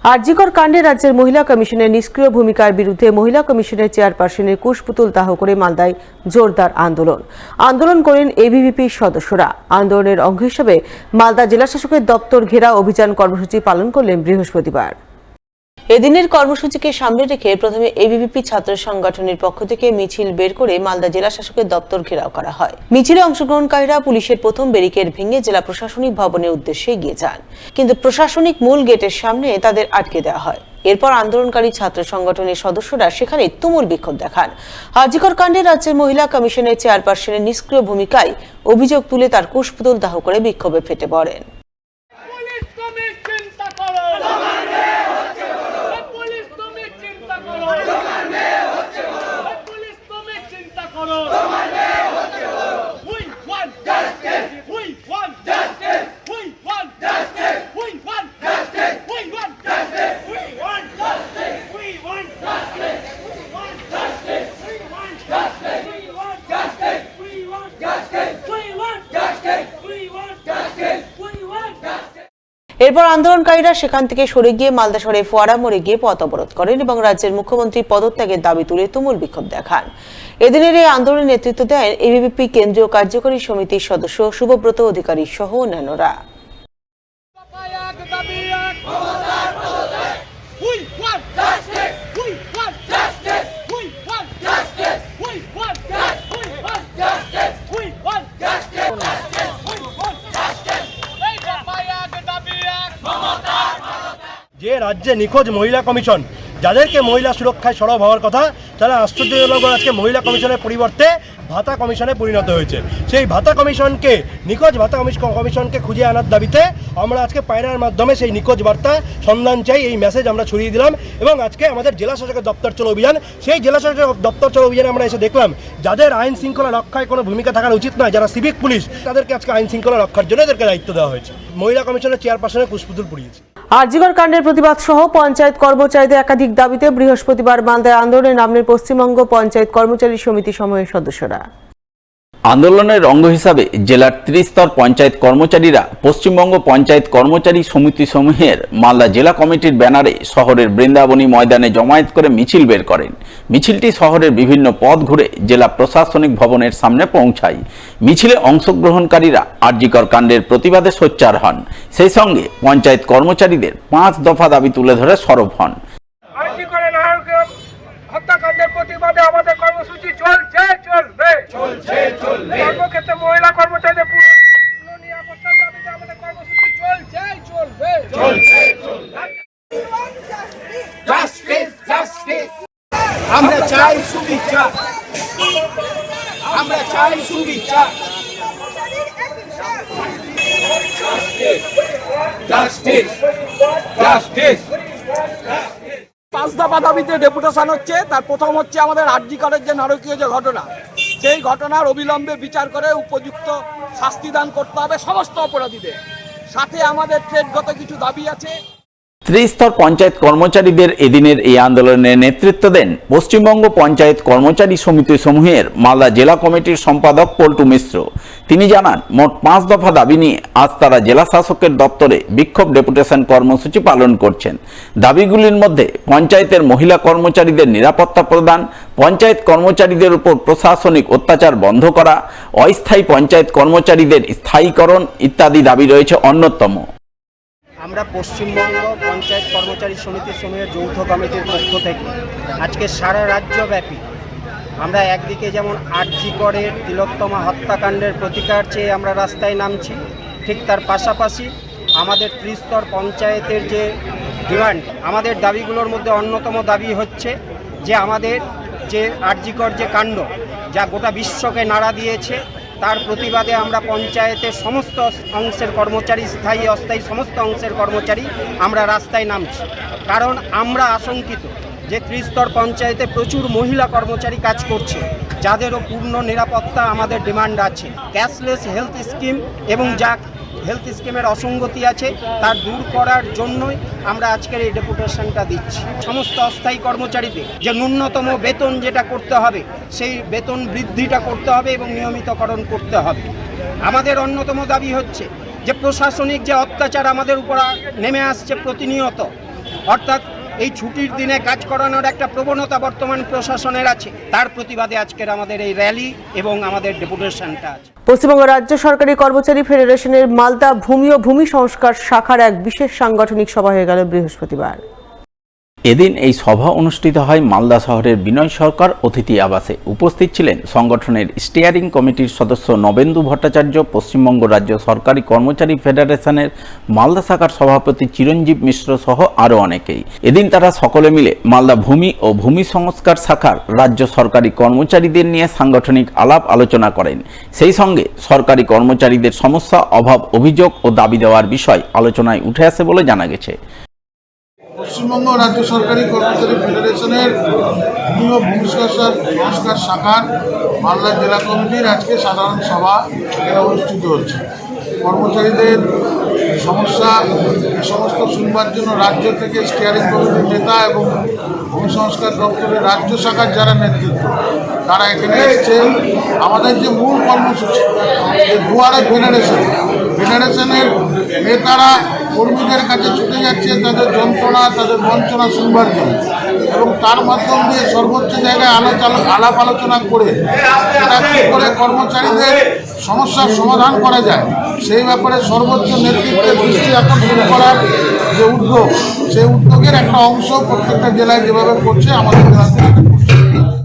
আরজিকর কাণ্ডে রাজ্যের মহিলা কমিশনের নিষ্ক্রিয় ভূমিকার বিরুদ্ধে মহিলা কমিশনের চেয়ারপারসনের কুশপুতুল দাহ করে মালদায় জোরদার আন্দোলন করেন এবিভিপির সদস্যরা। আন্দোলনের অঙ্গ হিসেবে মালদা জেলা শাসকের দপ্তর ঘেরা অভিযান কর্মসূচি পালন করলেন বৃহস্পতিবার। এদিনের কর্মসূচিকে সামনে রেখে প্রথমে এবিভিপি ছাত্র সংগঠনের পক্ষ থেকে মিছিল বের করে মালদা জেলা শাসকের দপ্তর ঘেরাও করা হয়। মিছিলে অংশগ্রহণকারীরা পুলিশের প্রথম ব্যারিকেড ভেঙে জেলা প্রশাসনিক ভবনের উদ্দেশ্যে এগিয়ে যান, কিন্তু প্রশাসনিক মূল গেটের সামনে তাদের আটকে দেওয়া হয়। এরপর আন্দোলনকারী ছাত্র সংগঠনের সদস্যরা সেখানে তুমুল বিক্ষোভ দেখান। আরজিকর কাণ্ডে রাজ্যের মহিলা কমিশনের চেয়ারপারসনের নিষ্ক্রিয় ভূমিকায় অভিযোগ তুলে তার কুশপুতুল দাহ করে বিক্ষোভে ফেটে পড়েন। এরপর আন্দোলনকারীরা সেখান থেকে সরে গিয়ে মালদা শহরে ফোয়ারা মোড়ে গিয়ে পথ অবরোধ করেন এবং রাজ্যের মুখ্যমন্ত্রী পদত্যাগের দাবি তুলে তুমুল বিক্ষোভ দেখান। এদিনের এই আন্দোলনে নেতৃত্ব দেন এবিভিপি কেন্দ্রীয় কার্যকরী সমিতির সদস্য শুভব্রত অধিকারী সহ অন্যান্যরা। যে রাজ্যে নিখোঁজ মহিলা কমিশন, যাদেরকে মহিলা সুরক্ষায় সরব হওয়ার কথা, তারা আশ্চর্যজনক আজকে মহিলা কমিশনের পরিবর্তে ভাতা কমিশনে পরিণত হয়েছে। সেই ভাতা কমিশনকে, নিখোঁজ ভাতা কমিশনকে খুঁজে আনার দাবিতে আমরা আজকে পায়রার মাধ্যমে সেই নিখোঁজ বার্তা সন্ধান চাই, এই মেসেজ আমরা ছড়িয়ে দিলাম। এবং আজকে আমাদের জেলা শাসকের দপ্তর চলো অভিযান, সেই জেলা শাসকের দপ্তর চলো অভিযানে আমরা এসে দেখলাম যাদের আইন শৃঙ্খলা রক্ষায় কোনো ভূমিকা থাকার উচিত নয়, যারা সিভিক পুলিশ, তাদেরকে আজকে আইন শৃঙ্খলা রক্ষার জন্য এদেরকে দায়িত্ব দেওয়া হয়েছে। মহিলা কমিশনের চেয়ারপারসনের কুশপুতুল পুড়িয়েছে। আরজিকর কাণ্ডের প্রতিবাদ সহ পঞ্চায়েত কর্মচারীদের একাধিক দাবিতে বৃহস্পতিবার মালদায় আন্দোলনে নামলেন পশ্চিমবঙ্গ পঞ্চায়েত কর্মচারী সমিতি সমূহের সদস্যরা। আন্দোলনের অঙ্গ হিসাবে জেলার ত্রিস্তর পঞ্চায়েত কর্মচারীরা পশ্চিমবঙ্গ পঞ্চায়েত কর্মচারী সমিতি সমূহের মালদা জেলা কমিটির ব্যানারে শহরের বৃন্দাবনী ময়দানে জমায়েত করে মিছিল বের করেন। মিছিলটি শহরের বিভিন্ন পথ ঘুরে জেলা প্রশাসনিক ভবনের সামনে পৌঁছায়। মিছিলে অংশগ্রহণকারীরা আরজিকর কাণ্ডের প্রতিবাদে সোচ্চার হন, সেই সঙ্গে পঞ্চায়েত কর্মচারীদের 5 দফা দাবি তুলে ধরে সরব হন। হত্যাকাণ্ডের প্রতিবাদে আমাদের কর্মসূচি চলছে, কর্মক্ষেত্রে মহিলা কর্মচারীদের পুরো নিরাপত্তার দাবিতে আমাদের কর্মসূচি চলবে। আমরা চাই সুবিচার, আমরা চাই সুবিচার। পাঁচ দফা দাবিতে ডেপুটেশন হচ্ছে। তার প্রথম হচ্ছে আমাদের আরজিকরের যে নারকীয় যে ঘটনা, সেই ঘটনার অবিলম্বে বিচার করে উপযুক্ত শাস্তি দান করতে হবে সমস্ত অপরাধীদের। সাথে আমাদের ট্রেডগত কিছু দাবি আছে। ত্রিস্তর পঞ্চায়েত কর্মচারীদের এদিনের এই আন্দোলনে নেতৃত্ব দেন পশ্চিমবঙ্গ পঞ্চায়েত কর্মচারী সমিতি সমূহের মালদা জেলা কমিটির সম্পাদক পল্টু মিশ্র। তিনি জানান, মোট 5 দফা দাবি নিয়ে আজ তারা জেলা শাসকের দপ্তরে বিক্ষোভ ডেপুটেশন কর্মসূচি পালন করছেন। দাবিগুলির মধ্যে পঞ্চায়েতের মহিলা কর্মচারীদের নিরাপত্তা প্রদান, পঞ্চায়েত কর্মচারীদের উপর প্রশাসনিক অত্যাচার বন্ধ করা, অস্থায়ী পঞ্চায়েত কর্মচারীদের স্থায়ীকরণ ইত্যাদি দাবি রয়েছে অন্যতম। আমরা পশ্চিমবঙ্গ পঞ্চায়েত কর্মচারী সমিতি সমূহের যৌথ কমিটির পক্ষ থেকে আজকে সারা রাজ্যব্যাপী আমরা একদিকে যেমন আরজিকরের তিলোত্তমা হত্যাকাণ্ডের প্রতিকার চেয়ে আমরা রাস্তায় নামছি, ঠিক তার পাশাপাশি আমাদের ত্রিস্তর পঞ্চায়েতের যে ডিমান্ড, আমাদের দাবিগুলোর মধ্যে অন্যতম দাবি হচ্ছে যে আমাদের যে আরজিকর যে কাণ্ড যা গোটা বিশ্বকে নাড়া দিয়েছে, তার প্রতিবাদে আমরা পঞ্চায়েতের সমস্ত অংশের কর্মচারী, স্থায়ী অস্থায়ী সমস্ত অংশের কর্মচারী আমরা রাস্তায় নামছি। কারণ আমরা আশঙ্কিত যে ত্রিস্তর পঞ্চায়েতে প্রচুর মহিলা কর্মচারী কাজ করছে, যাদেরও পূর্ণ নিরাপত্তা আমাদের ডিমান্ড আছে। ক্যাশলেস হেলথ স্কিম এবং যা হেলথ স্কিমের অসঙ্গতি আছে তার দূর করার জন্যই আমরা আজকের এই ডেপুটেশনটা দিচ্ছি। সমস্ত অস্থায়ী কর্মচারীদের যে ন্যূনতম বেতন যেটা করতে হবে, সেই বেতন বৃদ্ধিটা করতে হবে এবং নিয়মিতকরণ করতে হবে। আমাদের অন্যতম দাবি হচ্ছে যে প্রশাসনিক যে অত্যাচার আমাদের উপর নেমে আসছে প্রতিনিয়ত, অর্থাৎ এই ছুটির দিনে কাজ করানোর একটা প্রবণতা বর্তমান প্রশাসনের আছে। তার প্রতিবাদে আজকের আমাদের এই র্যালি এবং আমাদের ডেপুটেশনটা আছে। পশ্চিমবঙ্গ রাজ্য সরকারি কর্মচারী ফেডারেশনের মালদা ভূমি ও ভূমি সংস্কার শাখার এক বিশেষ সাংগঠনিক সভা হয়ে গেল বৃহস্পতিবার। এদিন এই সভা অনুষ্ঠিত হয় মালদা শহরের বিনয় সরকার অতিথি আবাসে। উপস্থিত ছিলেন সংগঠনের স্টিয়ারিং কমিটির সদস্য নবেন্দু ভট্টাচার্য, পশ্চিমবঙ্গ রাজ্য সরকারি কর্মচারী ফেডারেশনের মালদা শাখার সভাপতি চিরঞ্জীব মিশ্র সহ আরও অনেকেই। এদিন তারা সকলে মিলে মালদা ভূমি ও ভূমি সংস্কার শাখার রাজ্য সরকারি কর্মচারীদের নিয়ে সাংগঠনিক আলাপ আলোচনা করেন। সেই সঙ্গে সরকারি কর্মচারীদের সমস্যা, অভাব, অভিযোগ ও দাবি দেওয়ার বিষয় আলোচনায় উঠে আসে বলে জানা গেছে। পশ্চিমবঙ্গ রাজ্য সরকারি কর্মচারী ফেডারেশনের ভূমি ও ভূমি সংস্কার শাখার মালদা জেলা কমিটির আজকে সাধারণ সভা অনুষ্ঠিত হচ্ছে। কর্মচারীদের সমস্যা এ সমস্ত শুনবার জন্য রাজ্য থেকে স্টিয়ারিং কমিটির নেতা এবং ভূমি সংস্কার দপ্তরের রাজ্য শাখার যারা নেতৃত্ব তারা এখানে এসেছে। আমাদের যে মূল কর্মসূচি যে দুয়ারে ফেডারেশনের নেতারা কর্মীদের কাছে ছুটে যাচ্ছে তাদের যন্ত্রণা, তাদের বঞ্চনা শুনবার জন্য, এবং তার মাধ্যম দিয়ে সর্বোচ্চ জায়গায় আলাপ আলোচনা করে সেটা কী করে কর্মচারীদের সমস্যার সমাধান করা যায় সেই ব্যাপারে সর্বোচ্চ নেতৃত্বের দৃষ্টি আকর্ষণ করার যে উদ্যোগ, সেই উদ্যোগের একটা অংশ প্রত্যেকটা জেলায় যেভাবে করছে আমাদের জেলা থেকে